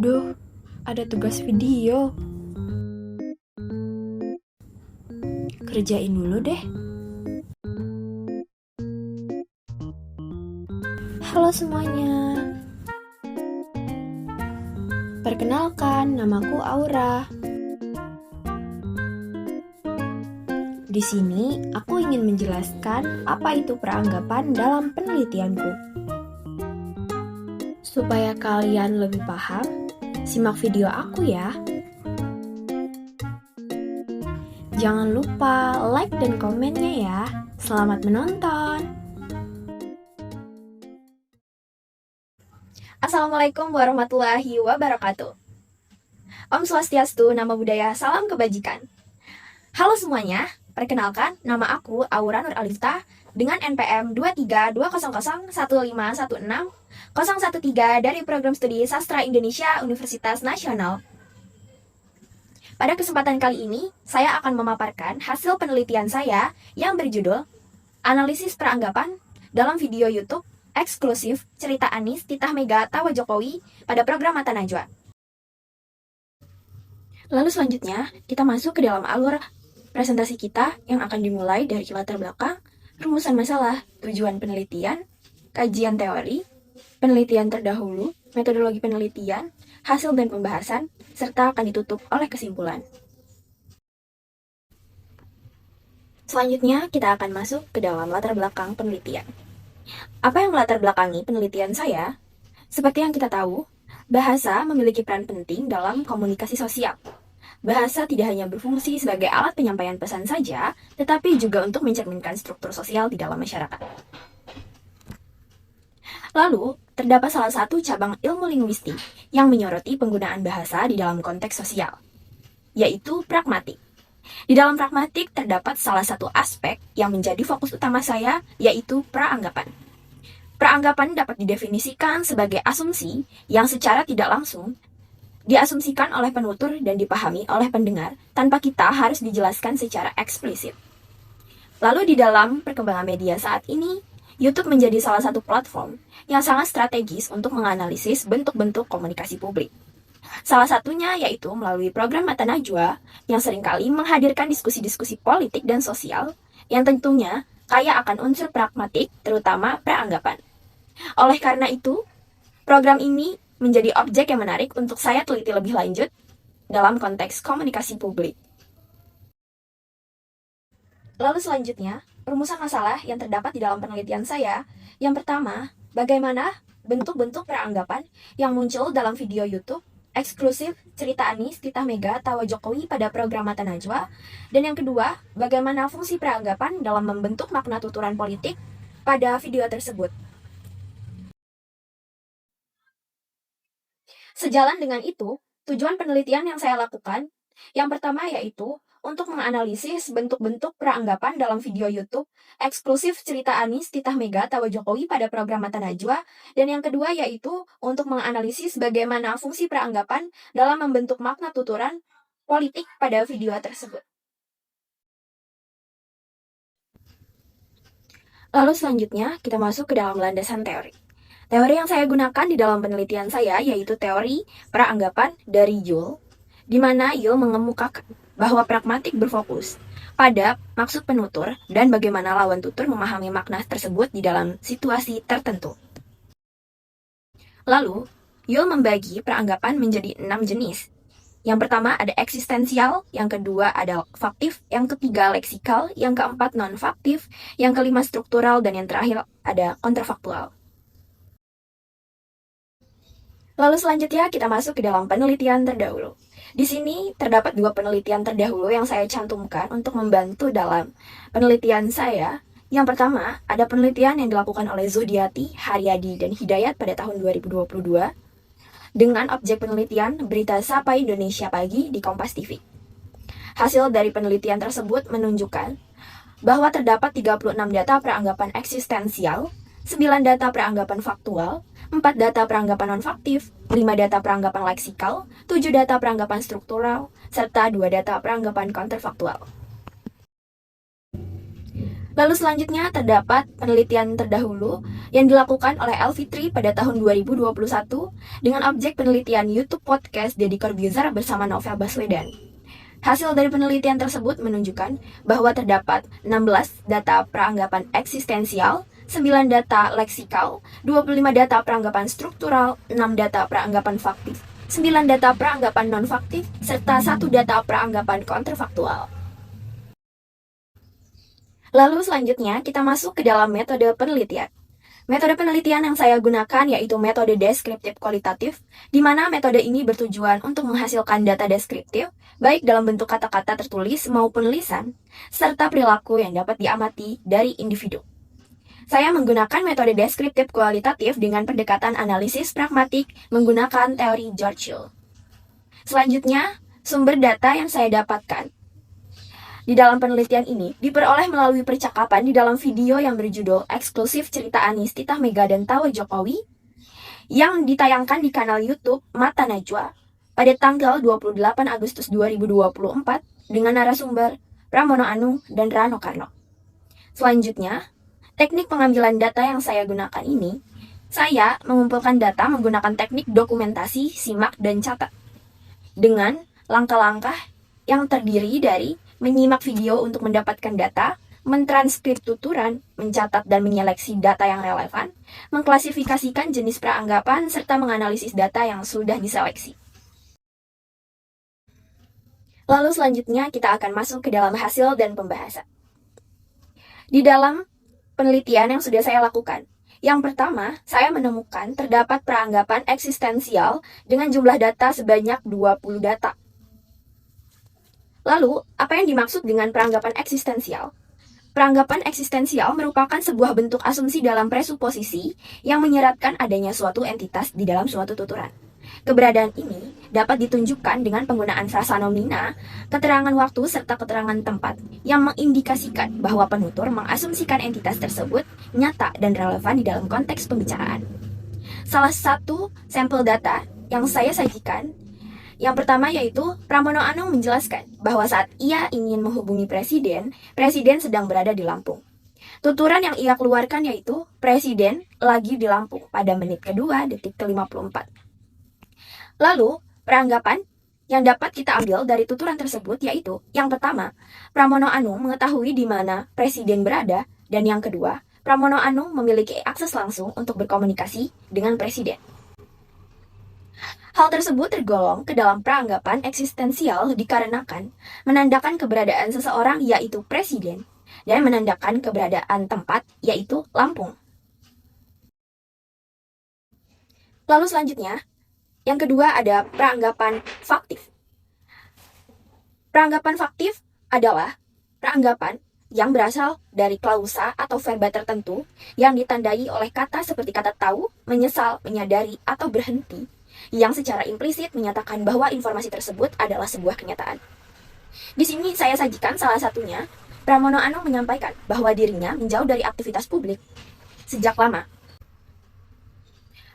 Aduh, ada tugas video. Kerjain dulu deh. Halo semuanya. Perkenalkan, namaku Aura. Di sini, aku ingin menjelaskan apa itu peranggapan dalam penelitianku. Supaya kalian lebih paham, simak video aku ya. Jangan lupa like dan komennya ya. Selamat menonton. Assalamualaikum warahmatullahi wabarakatuh. Om Swastiastu, Namo Buddhaya, Salam Kebajikan. Halo semuanya, perkenalkan nama aku Aura Nur Alifta dengan NPM 232001516 dari Program Studi Sastra Indonesia Universitas Nasional. Pada kesempatan kali ini, saya akan memaparkan hasil penelitian saya yang berjudul Analisis Peranggapan dalam video YouTube eksklusif cerita Anis Titah Mega Tawa Jokowi pada program Mata Najwa. Lalu selanjutnya, kita masuk ke dalam alur presentasi kita yang akan dimulai dari latar belakang, rumusan masalah, tujuan penelitian, kajian teori, penelitian terdahulu, metodologi penelitian, hasil dan pembahasan, serta akan ditutup oleh kesimpulan. Selanjutnya, kita akan masuk ke dalam latar belakang penelitian. Apa yang melatar belakangi penelitian saya? Seperti yang kita tahu, bahasa memiliki peran penting dalam komunikasi sosial. Bahasa tidak hanya berfungsi sebagai alat penyampaian pesan saja, tetapi juga untuk mencerminkan struktur sosial di dalam masyarakat. Lalu, terdapat salah satu cabang ilmu linguistik yang menyoroti penggunaan bahasa di dalam konteks sosial, yaitu pragmatik. Di dalam pragmatik terdapat salah satu aspek yang menjadi fokus utama saya, yaitu praanggapan. Praanggapan dapat didefinisikan sebagai asumsi yang secara tidak langsung diasumsikan oleh penutur dan dipahami oleh pendengar tanpa kita harus dijelaskan secara eksplisit. Lalu di dalam perkembangan media saat ini, YouTube menjadi salah satu platform yang sangat strategis untuk menganalisis bentuk-bentuk komunikasi publik. Salah satunya yaitu melalui program Mata Najwa yang seringkali menghadirkan diskusi-diskusi politik dan sosial yang tentunya kaya akan unsur pragmatik, terutama praanggapan. Oleh karena itu, program ini menjadi objek yang menarik untuk saya teliti lebih lanjut dalam konteks komunikasi publik. Lalu selanjutnya, rumusan masalah yang terdapat di dalam penelitian saya. Yang pertama, bagaimana bentuk-bentuk peranggapan yang muncul dalam video YouTube eksklusif cerita Anis Titah Mega Tawa Jokowi pada program Mata Najwa. Dan yang kedua, bagaimana fungsi peranggapan dalam membentuk makna tuturan politik pada video tersebut. Sejalan dengan itu, tujuan penelitian yang saya lakukan, yang pertama yaitu untuk menganalisis bentuk-bentuk peranggapan dalam video YouTube eksklusif cerita Anis Titah Mega Tawa Jokowi pada program Mata Najwa, dan yang kedua yaitu untuk menganalisis bagaimana fungsi peranggapan dalam membentuk makna tuturan politik pada video tersebut. Lalu selanjutnya kita masuk ke dalam landasan teori. Teori yang saya gunakan di dalam penelitian saya yaitu teori peranggapan dari Yule, di mana Yule mengemukakan bahwa pragmatik berfokus pada maksud penutur dan bagaimana lawan tutur memahami makna tersebut di dalam situasi tertentu. Lalu, Yule membagi peranggapan menjadi 6 jenis. Yang pertama ada eksistensial, yang kedua ada faktif, yang ketiga leksikal, yang keempat non-faktif, yang kelima struktural, dan yang terakhir ada kontrafaktual. Lalu selanjutnya kita masuk ke dalam penelitian terdahulu. Di sini terdapat 2 penelitian terdahulu yang saya cantumkan untuk membantu dalam penelitian saya. Yang pertama, ada penelitian yang dilakukan oleh Zuhdiati, Haryadi, dan Hidayat pada tahun 2022 dengan objek penelitian berita Sapa Indonesia Pagi di Kompas TV. Hasil dari penelitian tersebut menunjukkan bahwa terdapat 36 data peranggapan eksistensial, 9 data peranggapan faktual, 4 data peranggapan non-faktif, 5 data peranggapan leksikal, 7 data peranggapan struktural, serta 2 data peranggapan kontrafaktual. Lalu selanjutnya terdapat penelitian terdahulu yang dilakukan oleh Elfitri pada tahun 2021 dengan objek penelitian YouTube podcast Deddy Corbuzier bersama Novel Baswedan. Hasil dari penelitian tersebut menunjukkan bahwa terdapat 16 data peranggapan eksistensial, 9 data leksikal, 25 data peranggapan struktural, 6 data peranggapan faktif, 9 data peranggapan non-faktif, serta 1 data peranggapan kontrafaktual. Lalu selanjutnya kita masuk ke dalam metode penelitian. Metode penelitian yang saya gunakan yaitu metode deskriptif kualitatif, di mana metode ini bertujuan untuk menghasilkan data deskriptif, baik dalam bentuk kata-kata tertulis maupun lisan, serta perilaku yang dapat diamati dari individu. Saya menggunakan metode deskriptif kualitatif dengan pendekatan analisis pragmatik menggunakan teori George Hill. Selanjutnya, sumber data yang saya dapatkan di dalam penelitian ini diperoleh melalui percakapan di dalam video yang berjudul Eksklusif Cerita Anies, Titah Mega dan Tawa Jokowi yang ditayangkan di kanal YouTube Mata Najwa pada tanggal 28 Agustus 2024 dengan narasumber Pramono Anung dan Rano Karno. Selanjutnya, teknik pengambilan data yang saya gunakan ini, saya mengumpulkan data menggunakan teknik dokumentasi, simak, dan catat dengan langkah-langkah yang terdiri dari menyimak video untuk mendapatkan data, mentranskrip tuturan, mencatat dan menyeleksi data yang relevan, mengklasifikasikan jenis peranggapan, serta menganalisis data yang sudah diseleksi. Lalu selanjutnya kita akan masuk ke dalam hasil dan pembahasan. Di dalam penelitian yang sudah saya lakukan, yang pertama, saya menemukan terdapat peranggapan eksistensial dengan jumlah data sebanyak 20 data. Lalu, apa yang dimaksud dengan peranggapan eksistensial? Peranggapan eksistensial merupakan sebuah bentuk asumsi dalam presuposisi yang menyeratkan adanya suatu entitas di dalam suatu tuturan. Keberadaan ini dapat ditunjukkan dengan penggunaan frasa nomina, keterangan waktu, serta keterangan tempat yang mengindikasikan bahwa penutur mengasumsikan entitas tersebut nyata dan relevan di dalam konteks pembicaraan. Salah satu sampel data yang saya sajikan yang pertama yaitu Pramono Anung menjelaskan bahwa saat ia ingin menghubungi presiden sedang berada di Lampung. Tuturan yang ia keluarkan yaitu presiden lagi di Lampung pada menit kedua detik ke-54. Lalu, peranggapan yang dapat kita ambil dari tuturan tersebut yaitu yang pertama, Pramono Anung mengetahui di mana presiden berada, dan yang kedua, Pramono Anung memiliki akses langsung untuk berkomunikasi dengan presiden. Hal tersebut tergolong ke dalam peranggapan eksistensial dikarenakan menandakan keberadaan seseorang yaitu presiden dan menandakan keberadaan tempat yaitu Lampung. Lalu selanjutnya, yang kedua ada peranggapan faktif. Peranggapan faktif adalah peranggapan yang berasal dari klausa atau verba tertentu yang ditandai oleh kata seperti kata tahu, menyesal, menyadari, atau berhenti, yang secara implisit menyatakan bahwa informasi tersebut adalah sebuah kenyataan. Di sini saya sajikan salah satunya. Pramono Anung menyampaikan bahwa dirinya menjauh dari aktivitas publik sejak lama.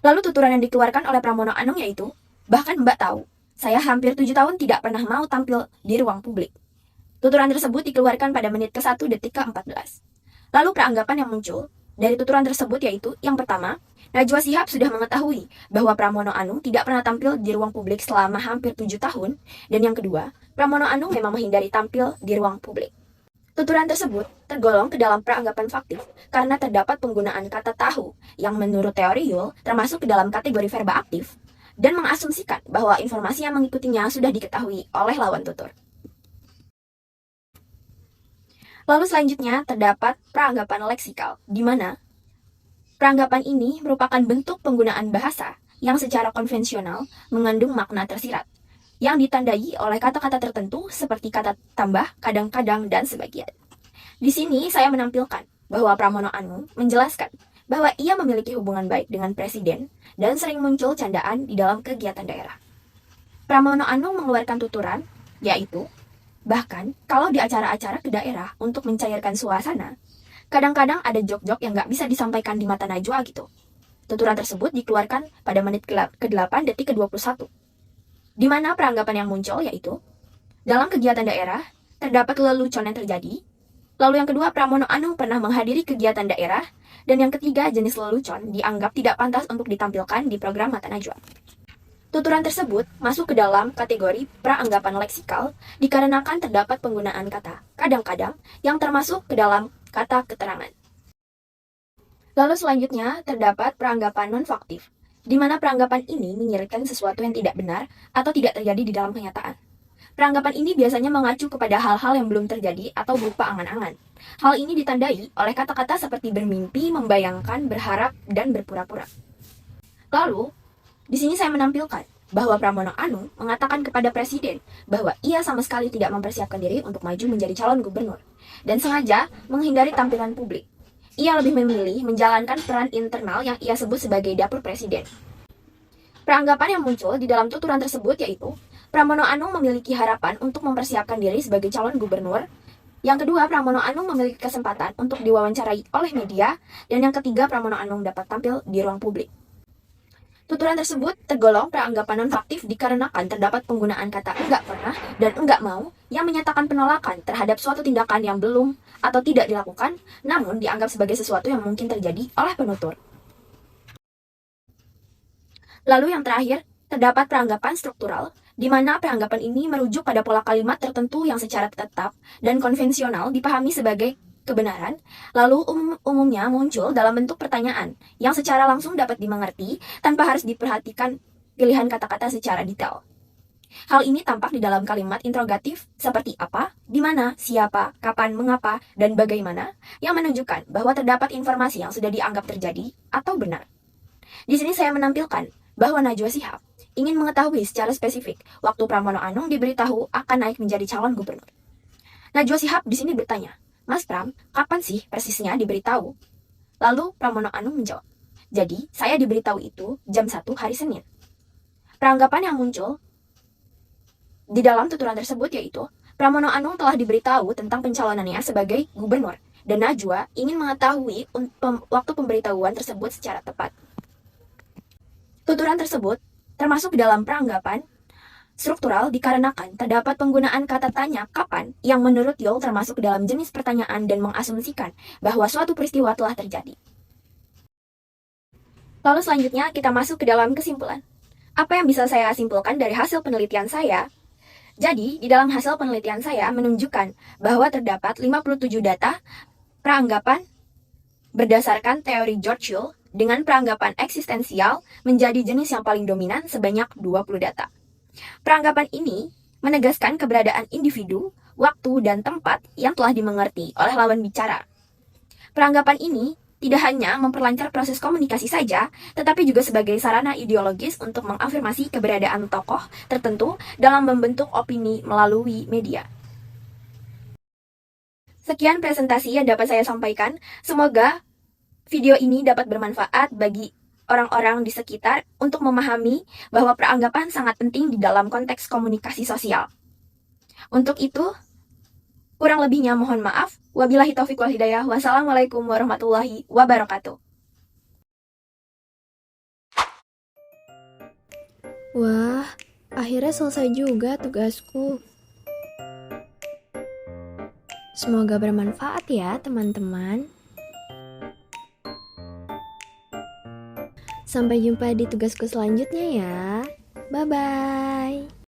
Lalu tuturan yang dikeluarkan oleh Pramono Anung yaitu, bahkan Mbak tahu, saya hampir 7 tahun tidak pernah mau tampil di ruang publik. Tuturan tersebut dikeluarkan pada menit ke-1 detik ke-14. Lalu peranggapan yang muncul dari tuturan tersebut yaitu, yang pertama, Najwa Shihab sudah mengetahui bahwa Pramono Anung tidak pernah tampil di ruang publik selama hampir 7 tahun, dan yang kedua, Pramono Anung memang menghindari tampil di ruang publik. Tuturan tersebut tergolong ke dalam peranggapan faktif karena terdapat penggunaan kata tahu yang menurut teori Yule termasuk ke dalam kategori verba aktif dan mengasumsikan bahwa informasi yang mengikutinya sudah diketahui oleh lawan tutur. Lalu selanjutnya terdapat peranggapan leksikal, di mana peranggapan ini merupakan bentuk penggunaan bahasa yang secara konvensional mengandung makna tersirat, yang ditandai oleh kata-kata tertentu seperti kata tambah, kadang-kadang, dan sebagian. Di sini saya menampilkan bahwa Pramono Anung menjelaskan bahwa ia memiliki hubungan baik dengan presiden dan sering muncul candaan di dalam kegiatan daerah. Pramono Anung mengeluarkan tuturan, yaitu, bahkan kalau di acara-acara ke daerah untuk mencairkan suasana, kadang-kadang ada jok-jok yang nggak bisa disampaikan di mata Najwa gitu. Tuturan tersebut dikeluarkan pada menit ke-8 detik ke-21. Di mana peranggapan yang muncul yaitu, dalam kegiatan daerah, terdapat lelucon yang terjadi, Lalu yang kedua, Pramono Anung pernah menghadiri kegiatan daerah. Dan yang ketiga, jenis lelucon dianggap tidak pantas untuk ditampilkan di program Mata Najwa. Tuturan tersebut masuk ke dalam kategori praanggapan leksikal dikarenakan terdapat penggunaan kata kadang-kadang yang termasuk ke dalam kata keterangan. Lalu selanjutnya terdapat peranggapan non-faktif, di mana peranggapan ini menyiratkan sesuatu yang tidak benar atau tidak terjadi di dalam kenyataan. Peranggapan ini biasanya mengacu kepada hal-hal yang belum terjadi atau berupa angan-angan. Hal ini ditandai oleh kata-kata seperti bermimpi, membayangkan, berharap, dan berpura-pura. Lalu, di sini saya menampilkan bahwa Pramono Anung mengatakan kepada Presiden bahwa ia sama sekali tidak mempersiapkan diri untuk maju menjadi calon gubernur dan sengaja menghindari tampilan publik. Ia lebih memilih menjalankan peran internal yang ia sebut sebagai dapur Presiden. Peranggapan yang muncul di dalam tuturan tersebut yaitu Pramono Anung memiliki harapan untuk mempersiapkan diri sebagai calon gubernur. Yang kedua, Pramono Anung memiliki kesempatan untuk diwawancarai oleh media. Dan yang ketiga, Pramono Anung dapat tampil di ruang publik. Tuturan tersebut tergolong peranggapan non-faktif dikarenakan terdapat penggunaan kata enggak pernah dan enggak mau yang menyatakan penolakan terhadap suatu tindakan yang belum atau tidak dilakukan, namun dianggap sebagai sesuatu yang mungkin terjadi oleh penutur. Lalu yang terakhir, terdapat peranggapan struktural, di mana peranggapan ini merujuk pada pola kalimat tertentu yang secara tetap dan konvensional dipahami sebagai kebenaran, lalu umumnya muncul dalam bentuk pertanyaan yang secara langsung dapat dimengerti tanpa harus diperhatikan pilihan kata-kata secara detail. Hal ini tampak di dalam kalimat interrogatif seperti apa, di mana, siapa, kapan, mengapa, dan bagaimana yang menunjukkan bahwa terdapat informasi yang sudah dianggap terjadi atau benar. Di sini saya menampilkan bahwa Najwa Shihab ingin mengetahui secara spesifik waktu Pramono Anung diberitahu akan naik menjadi calon gubernur. Najwa Shihab di sini bertanya, "Mas Pram, kapan sih persisnya diberitahu?" Lalu Pramono Anung menjawab, "Jadi, saya diberitahu itu jam 1 hari Senin." Peranggapan yang muncul di dalam tuturan tersebut yaitu Pramono Anung telah diberitahu tentang pencalonannya sebagai gubernur dan Najwa ingin mengetahui waktu pemberitahuan tersebut secara tepat. Tuturan tersebut termasuk dalam peranggapan struktural dikarenakan terdapat penggunaan kata tanya kapan yang menurut Yole termasuk dalam jenis pertanyaan dan mengasumsikan bahwa suatu peristiwa telah terjadi. Lalu selanjutnya kita masuk ke dalam kesimpulan. Apa yang bisa saya simpulkan dari hasil penelitian saya? Jadi, di dalam hasil penelitian saya menunjukkan bahwa terdapat 57 data peranggapan berdasarkan teori George Yule dengan peranggapan eksistensial menjadi jenis yang paling dominan sebanyak 20 data. Peranggapan ini menegaskan keberadaan individu, waktu, dan tempat yang telah dimengerti oleh lawan bicara. Peranggapan ini tidak hanya memperlancar proses komunikasi saja, tetapi juga sebagai sarana ideologis untuk mengafirmasi keberadaan tokoh tertentu dalam membentuk opini melalui media. Sekian presentasi yang dapat saya sampaikan. Semoga video ini dapat bermanfaat bagi orang-orang di sekitar untuk memahami bahwa peranggapan sangat penting di dalam konteks komunikasi sosial. Untuk itu, kurang lebihnya mohon maaf. Wabillahi taufiq wal hidayah. Wassalamualaikum warahmatullahi wabarakatuh. Wah, akhirnya selesai juga tugasku. Semoga bermanfaat ya teman-teman. Sampai jumpa di tugasku selanjutnya ya. Bye-bye.